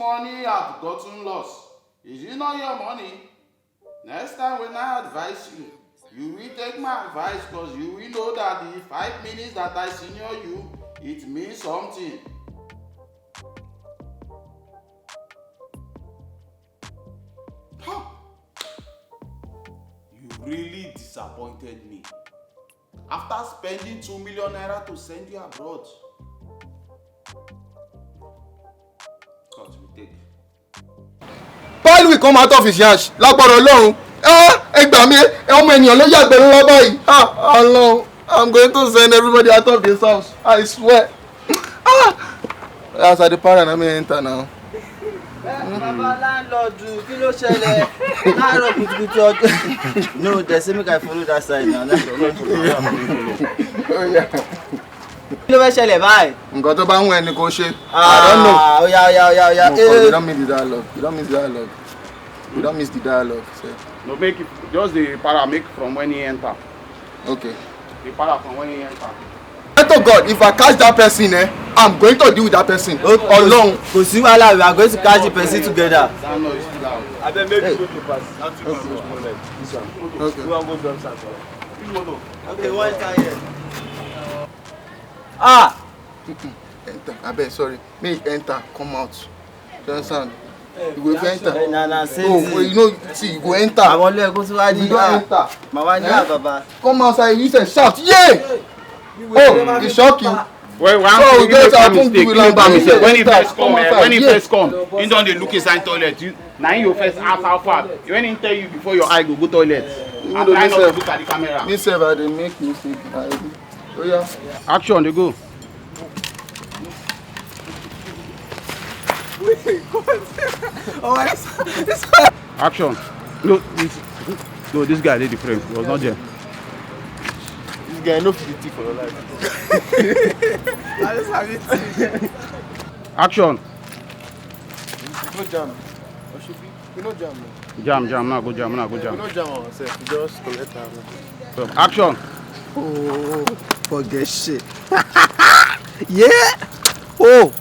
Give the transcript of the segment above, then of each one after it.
money have gotten lost? Is it not your money? Next time when I advise you, you will take my advice because you will know that the 5 minutes that I senior you, it means something. Huh. You really disappointed me. After spending 2 million naira to send you abroad. Cut, we take. Paul will come out of his yash lágbára Ọlọ́run. Ẹ gbà mí, ọmọ ènìyàn ló yàgbẹ́ lọ́wọ́ báyìí. Ọlọ́run, I'm going to send everybody out of this house. I swear. As I the parent, I may enter now. Baba landlord, kí ló ṣẹlẹ̀? Láàárọ̀ kùtùkùtù ọdún. No, they say make I follow that side now. Kí ló fẹ́ ṣẹlẹ̀ báyìí? Nǹkan tó bá ń wọ ẹni kò ṣe. I don't know. Oya. No, you don't miss the dialogue. You don't miss the dialogue. You don't miss the dialogue. Sir. No, make it just the para make from when he enter. Okay. The para from when he enter. To God, if I catch that person, I'm going to deal with that person. Alone. Kò sí wàhálà, we are going to catch the person together. That noise is too loud. I beg make you go to pass. Not too much moment. This one. Okay. We want go drum start. Okay, one time here. Enter. I beg, sorry. May it enter, come out. You understand? You go enter. Nah, say you know, see, you go enter. I want to go to You go enter. Mama, Baba. Come outside, you say shout, yeah! Oh, he shock you. Well, So we get our mistake. When he first come, he don't dey look inside toilet. Now you first ask how far. When he tell you before your eye go toilet. And try not to look at the camera. Me say I dey make mistake. Oh yeah. Action, they go. Action. No, this guy did the frame. He was not there. This guy no fit for your life. I just have it. Action. No jam. We no jam. Jam, now go jam. We no jam ourselves. We just collect our. So, action. Oh, forget shit. Yeah. Oh,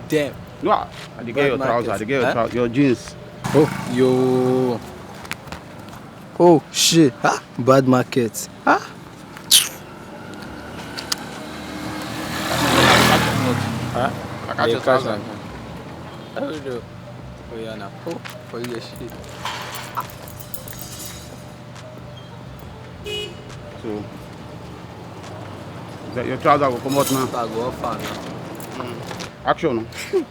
damn. No, I get your trousers. I get your jeans. Oh, yo. Oh, shit. Huh? Bad market. Huh? I catch your trousers. I don't know. Oh, yeah, now. Oh, forget shit. So, your trousers will come out now. I go off now. Action.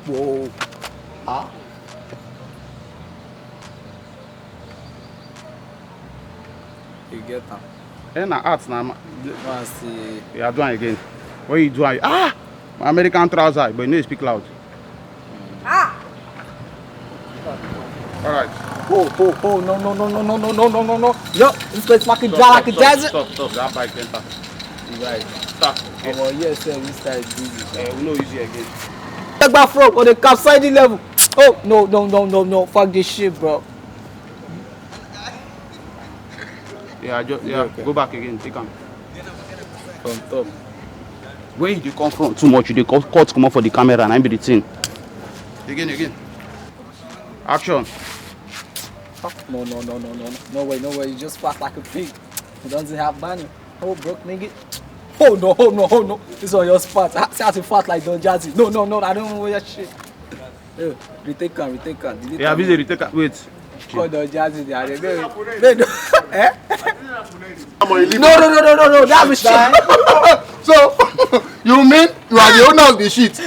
Whoa. Ah. You get them. And art now. Once the You are doing again. What you doing? My American trousers, but you need to speak loud. All right. Oh, no. Yo, this place fucking dry like a desert. Stop. That bike enter. Right. Stop. Okay. Oh, yes, sir. We started doing it. We know you see again. Take back front on the capside level. Oh, no. Fuck this shit, bro. Yeah, okay. Go back again. Take on. From top. When you come front too much, you dey cut come out for the camera and I be the thing. Again. Action. No. No way. You just fat like a pig. You don't have money. Oh, broke nigga. Oh, no. This one your spot. I say I fat like Don Jazzy. No. I don't know that shit. Retake can. Yeah, busy retake. Wait. Oh, Don Jazzy. No. That was shit. So, you mean you are the owner of the shit?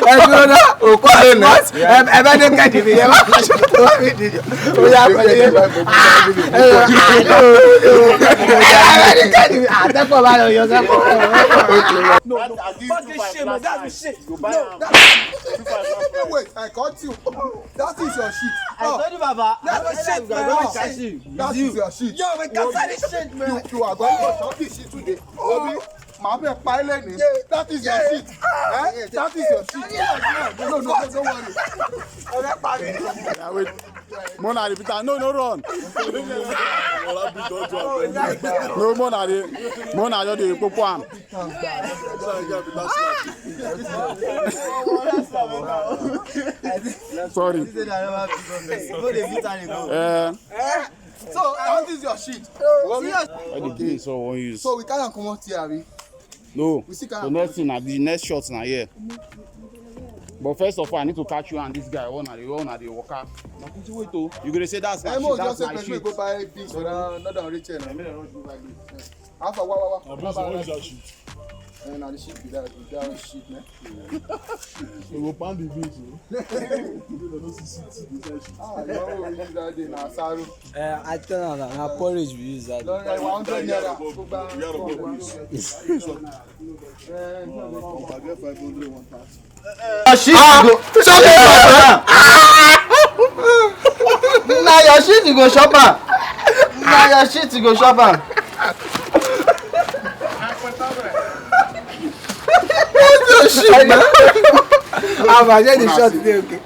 Wait, I caught you. That is your shit. I told you, Baba. That is your shit. Yo, we can say this shit, man. You are going to shop this shit today. màá bẹ̀ pa ẹ́ lẹ́nu. That is your shit. That is your shit. No, don't worry. Wait. Mona, Peter, no, run. No, Mona, you're the popo am. Sorry. So, that is your shit. So, we can't come out here, Abi. No. We see The next thing, the next shot now here. But first of all, I need to catch you and this guy. One at the worker. You gonna say that's my shit? That's my shit. Go buy things for another rich and Alpha, what is that shit? And the shit be that shit, man. We will pound the beach. I tell you na porridge we use that. Now your shit you go shop am. Now your shit you go shop am. What's your shit, man? I'm the shot today, okay.